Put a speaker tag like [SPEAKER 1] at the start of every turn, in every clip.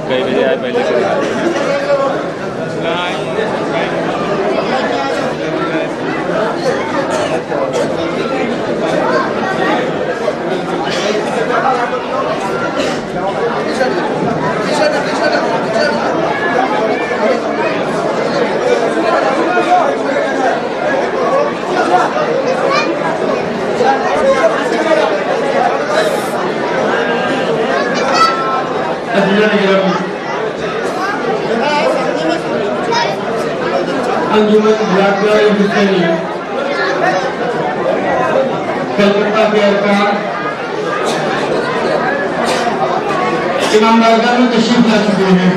[SPEAKER 1] कई बजे आए पहले से
[SPEAKER 2] अंजुमन ब्लैकबेरी हुसैनी कलकत्ता के अरकान इमाम बारगाह में तशरीफ ला चुके हैं।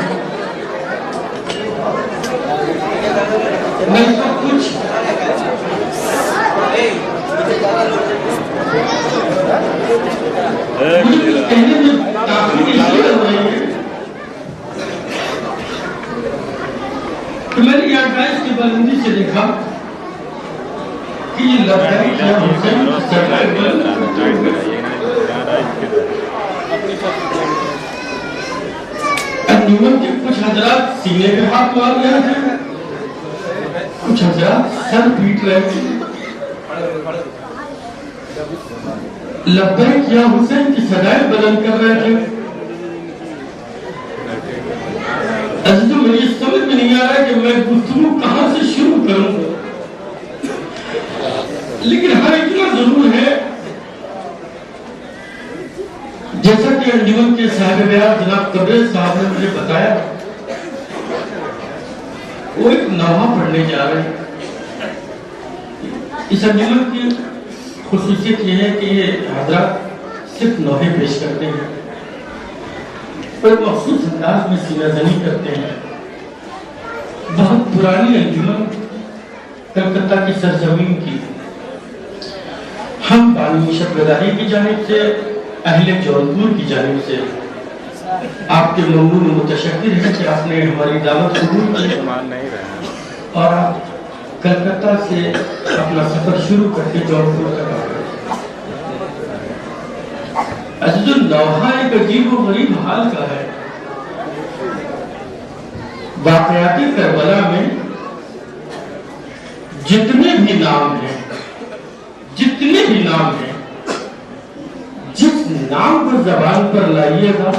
[SPEAKER 2] मैं तो कुछ कहने में काफी इसलिए हो रही है तो मैंने यहाँ गाइस की बुलंदी से देखा कि ये लब्बैक या हुसैन अंजुमन के कुछ हजरात सीने पे हाथ मार रहे थे, कुछ हजरात सर पीट रहे थे। लब्बैक या हुसैन की सदाएं बुलंद कर रहे थे। तो मुझे समझ में नहीं आ रहा कि मैं गुफ्तगू कहां से शुरू करूं, लेकिन हाँ इतना जरूर है जैसा कि अंजुमन के साहिब बयान जनाब कबीर साहब ने मुझे बताया, वो एक नवा पढ़ने जा रहे हैं। इस अंजुमन की खुसूसियत यह है कि ये हजरात सिर्फ नौहे पेश करते हैं, पर मखसूस अंदाज में सीनाजनी करते हैं। बहुत पुरानी अंजुमन कलकत्ता की सरजमीन की, हम बानी शब्दारी की जानिब से, अहले जौनपुर की जानिब से आपके ममनून मुतशक्किर हैं कि आपने हमारी दावत कबूल की और आप कलकत्ता से अपना सफर शुरू करके जौनपुर तक आ गए। अजीजुल नौहा एक अजीब व गरीब हाल का है। वाक़याती करबला में जितने भी नाम हैं, जितने भी नाम हैं, जिस नाम को जबान पर लाइएगा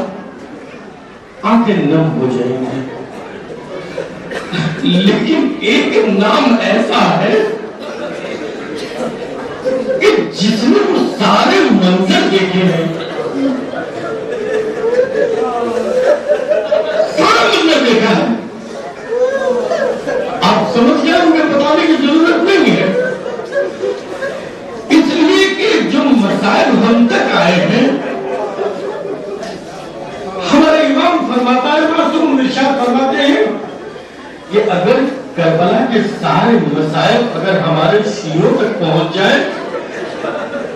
[SPEAKER 2] आंखें नम हो जाएंगी, लेकिन एक नाम ऐसा है कि जिसने वो सारे मंजर देखे हैं, सारा मंजर देखा है। आप समझ गए, मुझे बताने की जरूरत नहीं है, इसलिए कि जो मसाइल हम तक आए हैं, हमारे इमाम फरमाता है, मासूम इरशाद फरमाते हैं कि अगर करबला के सारे मसाइल अगर हमारे शियों तक पहुंच जाए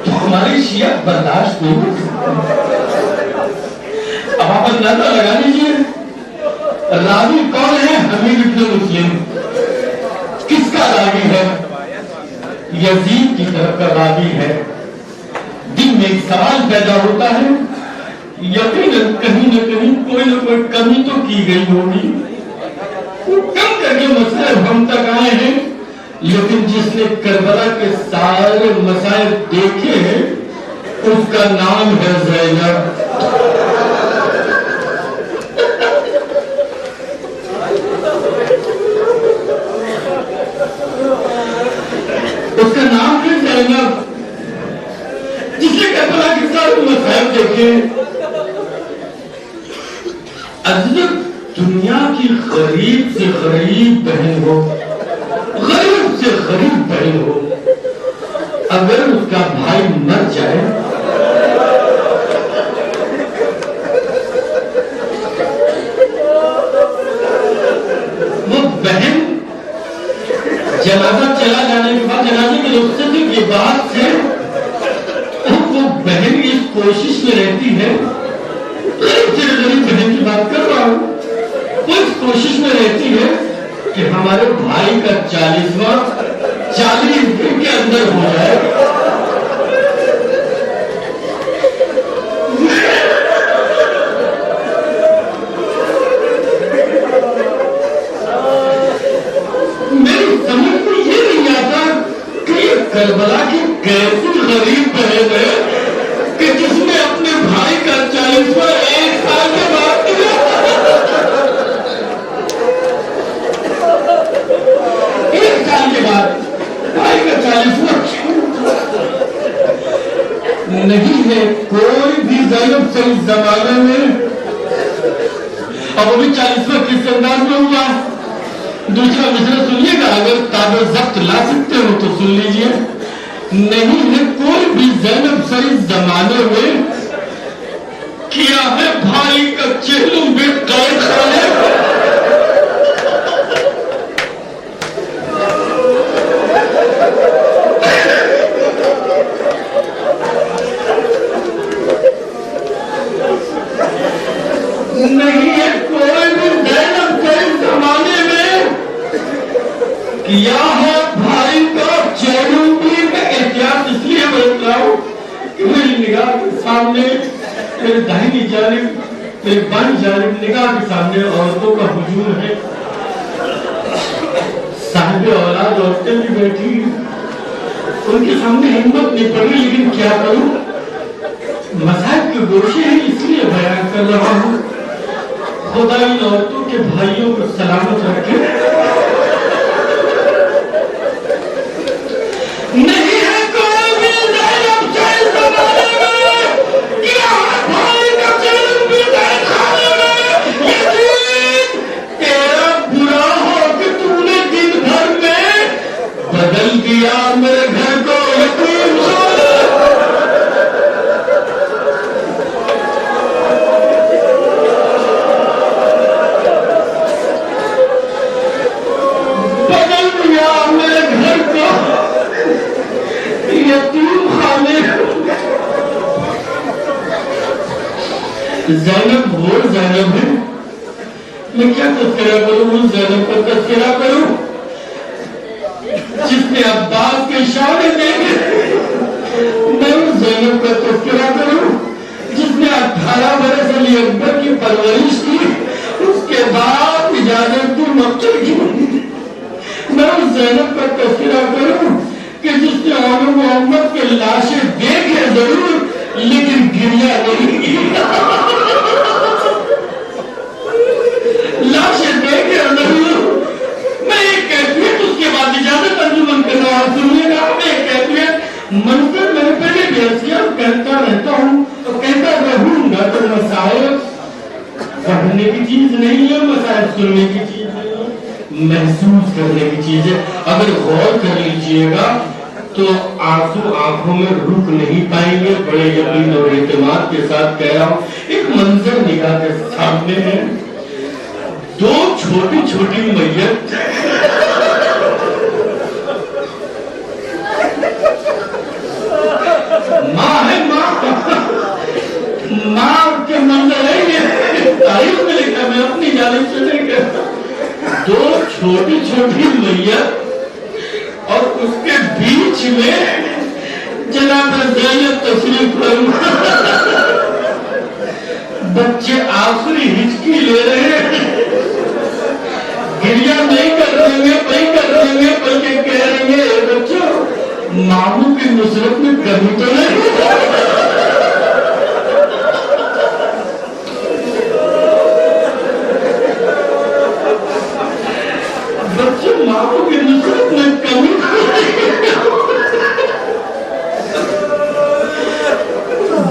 [SPEAKER 2] तो हमारी शियत बर्दाश्त नहीं हो सकती। अब आप अंदाजा लगा लीजिए रावी कौन है? हमीद इब्न मुस्लिम। किसका रावी है? यजीद की तरफ का रावी है। दिल में एक सवाल पैदा होता है, यकीनन कहीं न कहीं कोई न कोई कमी तो की गई होगी। कम करके मसले हम तक आए हैं, लेकिन जिसने करबला के सारे मसाइल देखे हैं उसका नाम है ज़ैनब। उसका नाम है ज़ैनब, जिसने करबला के सारे मसाइल देखे। अज़ीज़, दुनिया की गरीब से गरीब बहन हो, गरीब से गरीब बहन हो, अगर उसका भाई मर जाए वो बहन जनाजा चला जाने के बाद जनाजे के रुख से सिर्फ के बाद से वो बहन इस कोशिश में रहती है, गरीब बहन की बात कर रहा हूं, वो इस कोशिश में रहती है कि हमारे भाई का 40वां 40 दिन के अंदर हो जाए। मेरी समझ में ये नहीं आता कि करबला की कैसी गरीब बहन है कि जिसने अपने भाई का 40वां 1 साल के बाद किया। 1 साल के बाद भाई का 40वां नहीं है कोई भी ज़ैनब से इस जमाने में। अब वो भी 40वां किस अंदाज में हुआ। दूसरा मिसरा सुनिएगा, अगर ताबे जब्त ला सकते हो तो सुन लीजिए। नहीं है कोई भी ज़ैनब से इस जमाने में किया है भाई का चेहलों में कैद खाने। नहीं है कोई भी ज़ैनब से इस जमाने में किया है भाई का चेहलुंबी में। एहतियात इसलिए बरत रहा हूं कि मेरी निगाह के सामने, मेरे दाहिनी जानिब, मेरे बाईं जानिब निगाह के सामने औरतों का हुजूम है। साहिब औलाद औरतें भी बैठी, उनके सामने हिम्मत नहीं पड़ रही, लेकिन क्या करूं, मज़हब के गोशे हैं इसलिए बयान कर रहा हूं। खुदा इन औरतों के भाइयों को सलामत रखे। नहीं है कोई भी ज़ैनब से इस ज़माने में किया है भाई का चेहलुंबी कैद खाने में। यकीन तेरा बुरा हो कि तूने दिन भर में बदल दिया मेरे घर को। यकीन हो ज़ैनब वो ज़ैनब है, मैं क्या तस्करा करूं, उस ज़ैनब का तस्करा करूं जिसने अब्बास के इशारे देखे। मैं उस ज़ैनब का तस्करा करूं जिसने 18 बरस अली अकबर की परवरिश की, उसके बाद इजाजत की मक्के की। मैं उस ज़ैनब का तस्करा करूं कि जिसने औलू मोहम्मद के लाशें देखे जरूर लेकिन गिरिया नहीं। लाशें देखे जरूर। मैं एक कैफियत, उसके बाद इजाजत अंजुमन के नवाब सुनिएगा। मैं एक कैफियत मंजर मैंने पहले भी किया, कहता रहता हूँ तो कहता रहूंगा। तो मसाइल पढ़ने की चीज नहीं है, मसाइल सुनने की चीज नहीं है, महसूस करने की चीज है। अगर गौर कर लीजिएगा तो आंसू आंखों में रुक नहीं पाएंगे। बड़े यकीन और एतमाद के साथ कह रहा हूं, एक मंजर निगाह के सामने है, 2 छोटी छोटी मैयत माँ है, माँ के मंजर है ये, तारीफ में लिखा, मैं अपनी जानिब से नहीं कहता। 2 छोटी छोटी मैयत और उसके बीच में जनाब ज़ैनब तशरीफ फरमा। बच्चे आखिरी हिचकी ले रहे हैं, गिरिया नहीं कर देंगे बल्कि कह रहे हैं बच्चों मामू की नुसरत में कमी तो नहीं। बच्चे मामू की नुसरत में कमी।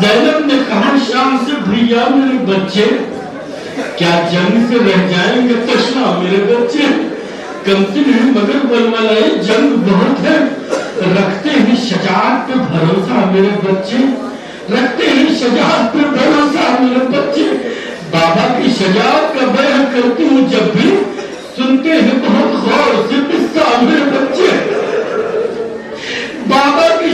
[SPEAKER 2] ज़ैनब ने कहा शाम से, भैया मेरे बच्चे क्या जंग से रह जाएंगे? तशना मेरे बच्चे कम से नहीं मगर बलमलाए जंग बहुत है। रखते हैं शजाअत पे भरोसा मेरे बच्चे, रखते हैं शजाअत पे भरोसा मेरे बच्चे। बाबा की शजाअत का बयान करती हूँ जब भी, सुनते हैं बहुत गौर से किस्सा मेरे बच्चे। बाबा की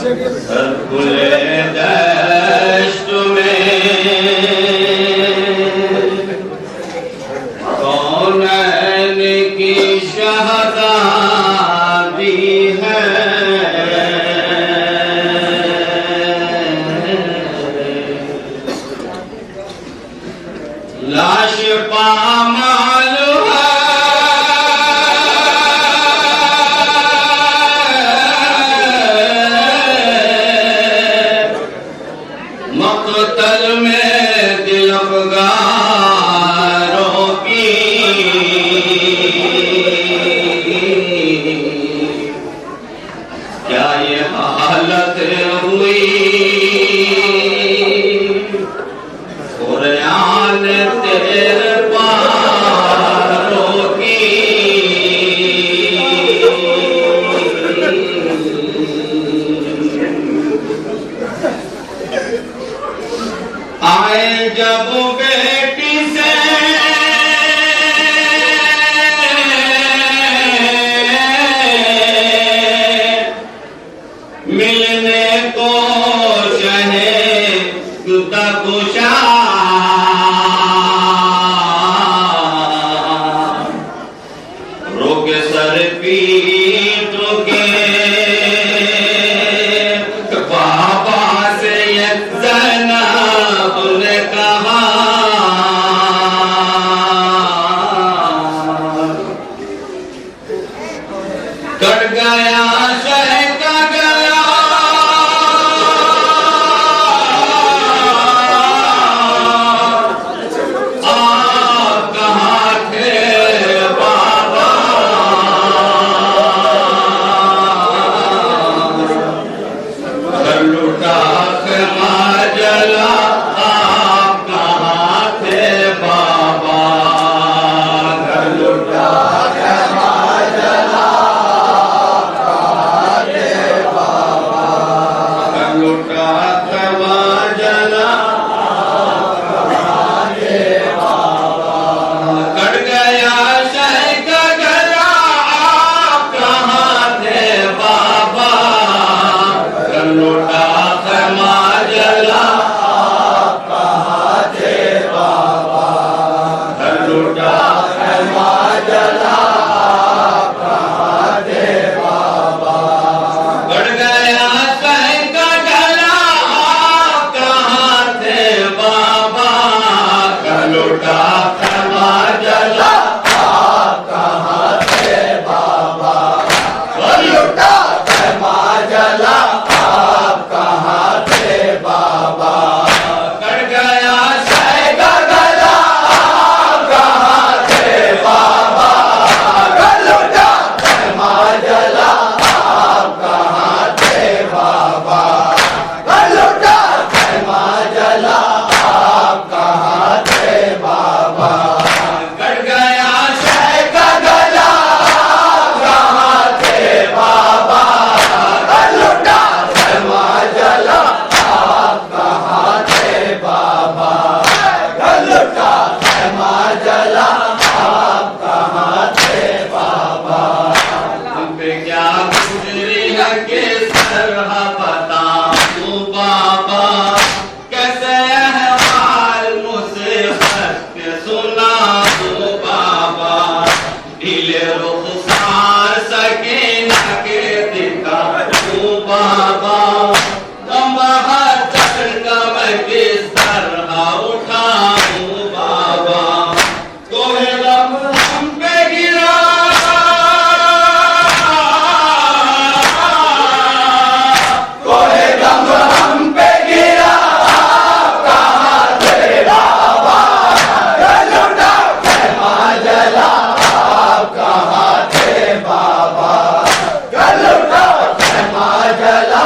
[SPEAKER 2] खुले दश्त में कौनैन की शहज़ादी है, लाश पामाल है, मक़तल में दिल अफ़गारों की क्या ये हालत हुई, कुरान तेरे पारों की। आए जब बेटी से मिलने को चाहे जुदा कुशा, रोके सर पीट के बाबा से ज़ैनब ने कहा, कट गया शह का गला, आप कहाँ थे बाबा, घर लुटा ख़ैमा जला, आप कहाँ थे बाबा, घर लुटा ख़ैमा जला, कहाँ थे बाबा, घर लुटा ख़ैमा जला, कहाँ थे बाबा, कट गया शह का गला, आप कहाँ थे बाबा, घर लुटा ख़ैमा जला, आप कहाँ थे बाबा, घर लुटा ख़ैमा जला, आप कहाँ थे बाबा, कट गया शह का गला, आप कहाँ थे बाबा, घर लुटा ख़ैमा जला, आप कहाँ थे बाबा, घर लुटा ख़ैमा जला, आप कहाँ थे बाबा, कट गया शह का गला, आप कहाँ थे बाबा, घर लुटा ख़ैमा जला, आप कहाँ थे बाबा, घर लुटा ख़ैमा जला, आप कहाँ थे बाबा, कट गया शह का गला, आप कहाँ थे बाबा, घर लुटा ख़ैमा जला, आप कहाँ थे बाबा, घर लुटा ख़ैमा जला, आप कहाँ थे बाबा, हम पे क्या गुजरी है किस तरह बताऊं बाबा, कैसे अहवाल मुसीबत के सुनाऊं बाबा, ढीले रुख़सार सकीना के दिखाऊं बाबा, गम बहादुर का मैं किस तरह उठाऊं बाबा, कोई गम हम पे गिरा, कोई गम हम पे गिरा, आप कहाँ थे बाबा, घर लुटा ख़ैमा जला, आप कहाँ थे बाबा, घर लुटा ख़ैमा जला,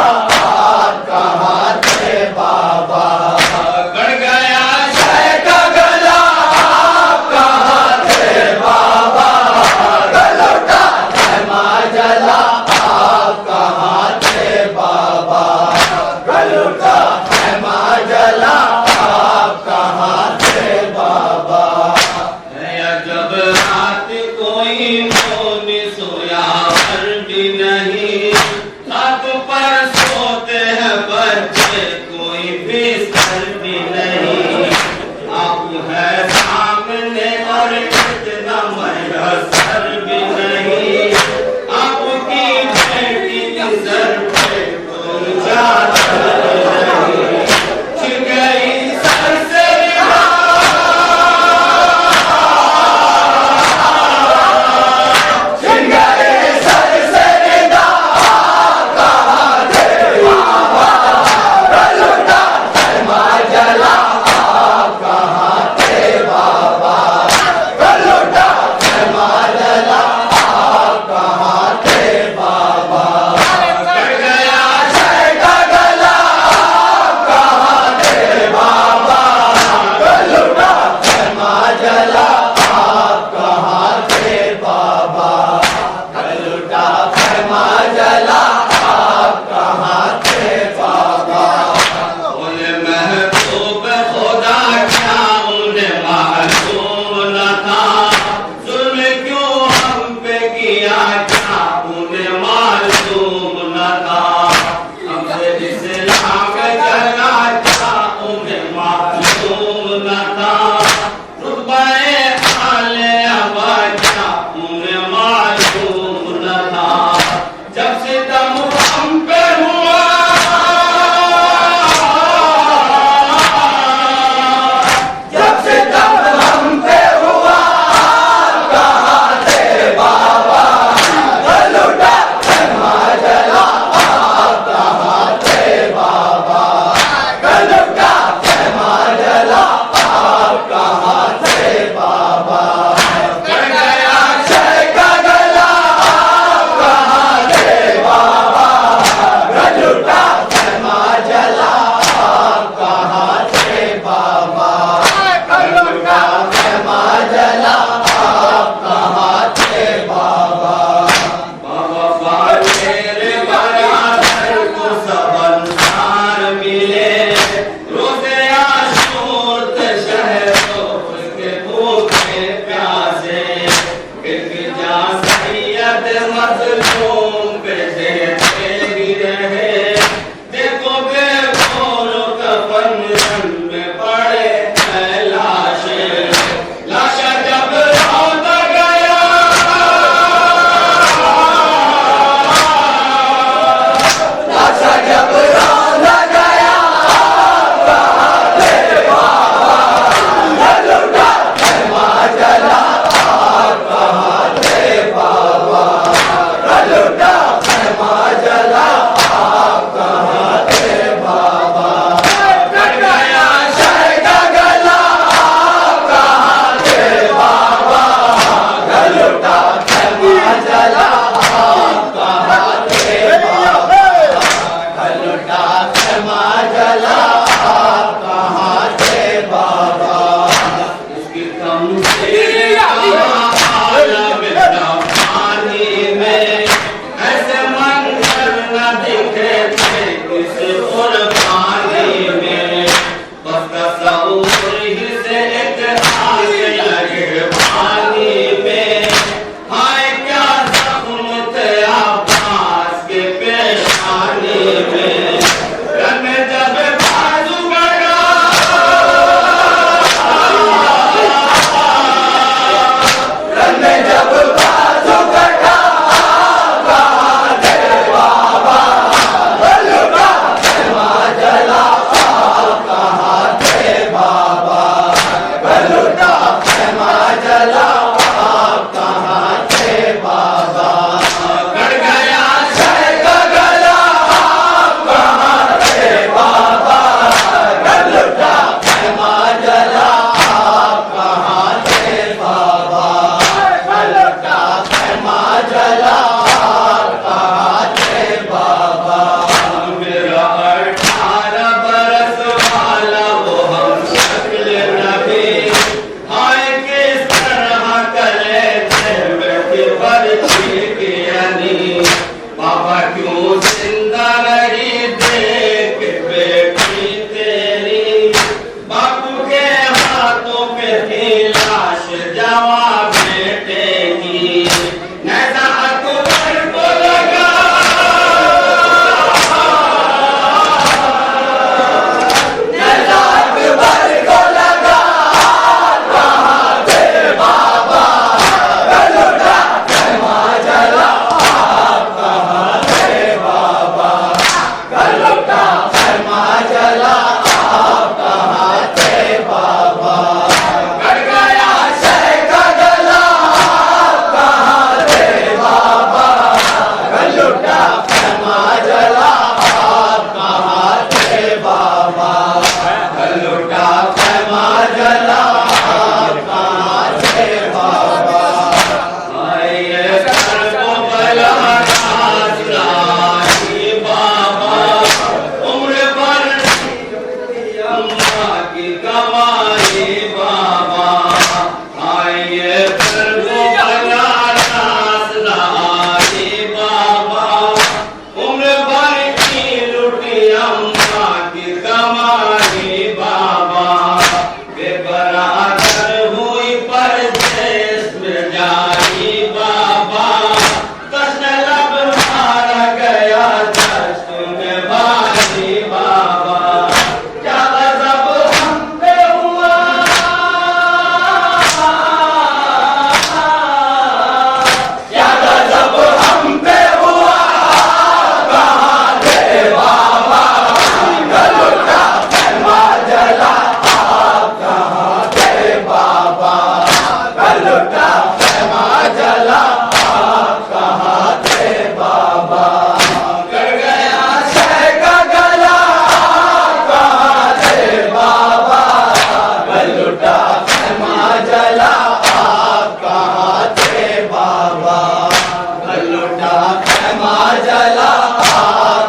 [SPEAKER 3] जला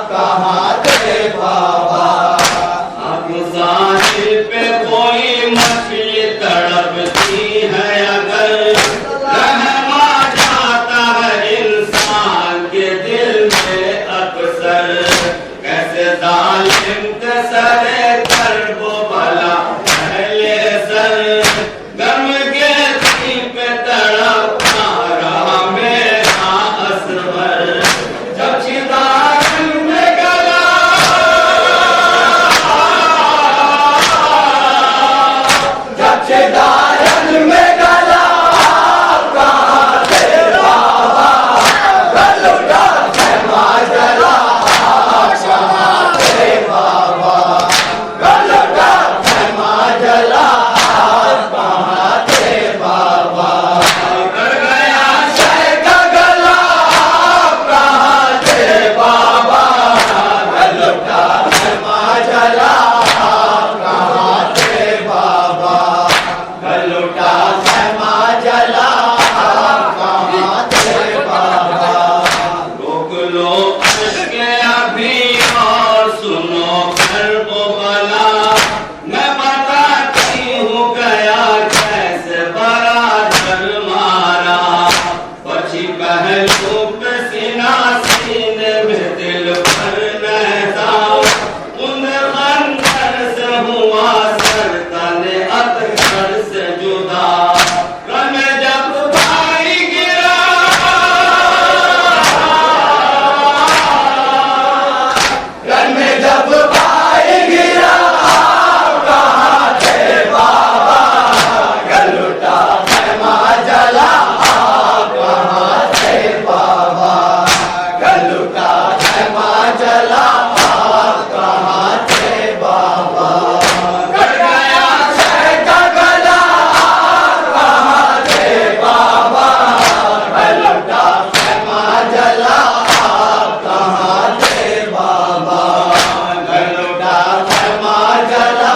[SPEAKER 3] कहाँ थे बाबा।
[SPEAKER 2] अब साहिल पे कोई मछली तड़पती है अगर रहमा जाता है इंसान के दिल में अक्सर। कैसे जालिम के सरे कर वो भला पहले सर गम के तीर पे तड़पता रहा मेरा असवर। जब चिदारन में गला
[SPEAKER 3] जब चिदारन में गला कहाँ थे बाबा। गल उठा खेमा जला कहाँ थे बाबा। गल उठा खेमा जला कहाँ थे बाबा।
[SPEAKER 2] कर गया
[SPEAKER 3] शह का गला कहाँ थे बाबा। गल उठा खेमा जला कहाँ थे बाबा। गल उठा खेमा जला कहाँ थे बाबा।
[SPEAKER 2] रोक लो उसके अभी और सुनो कर वो भला। मैं बताती हूँ गया कैसे बराबर मारा। पछी पहलू पे सीना सीने में दिल पर नहता। उन खंजर से हुआ सर तने अतगर से जुदा। रन जब भाई गिरा
[SPEAKER 3] रन में जब भाई गिरा कहाँ थे बाबा। गल उठा खेमा जला कहाँ थे बाबा। गल उठा खेमा जला कहाँ थे बाबा।
[SPEAKER 2] कर गया
[SPEAKER 3] शह का गला कहाँ थे बाबा। गल उठा खेमा जला कहाँ थे बाबा। गल उठा खेमा जला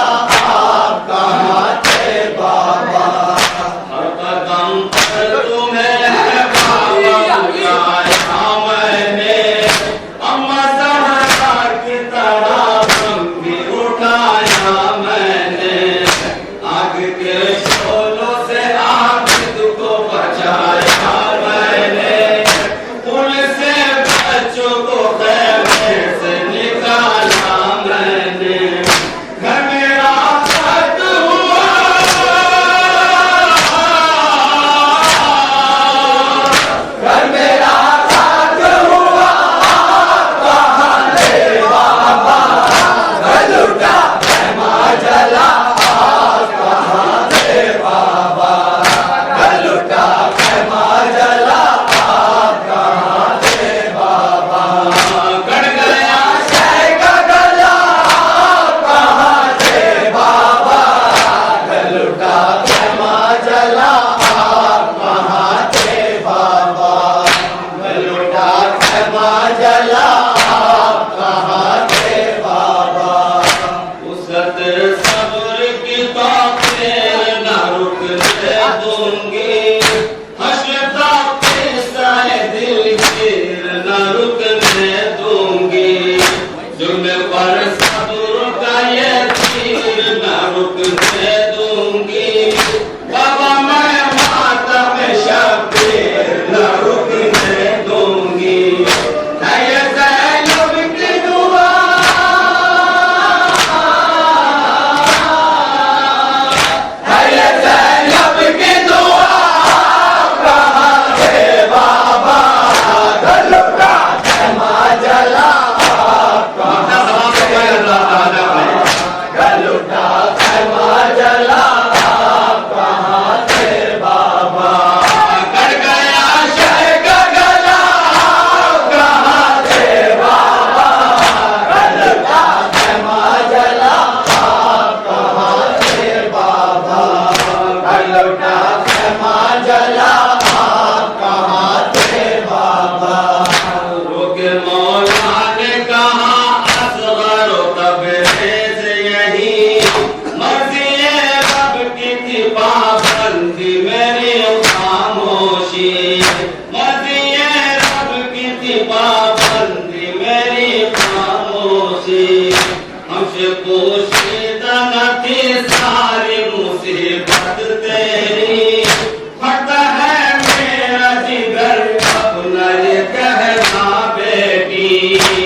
[SPEAKER 3] कहाँ थे बाबा।
[SPEAKER 2] हर कदम पर तुम्हें है बाबा बुलाया मैंने। अम्मा ज़हरा
[SPEAKER 3] की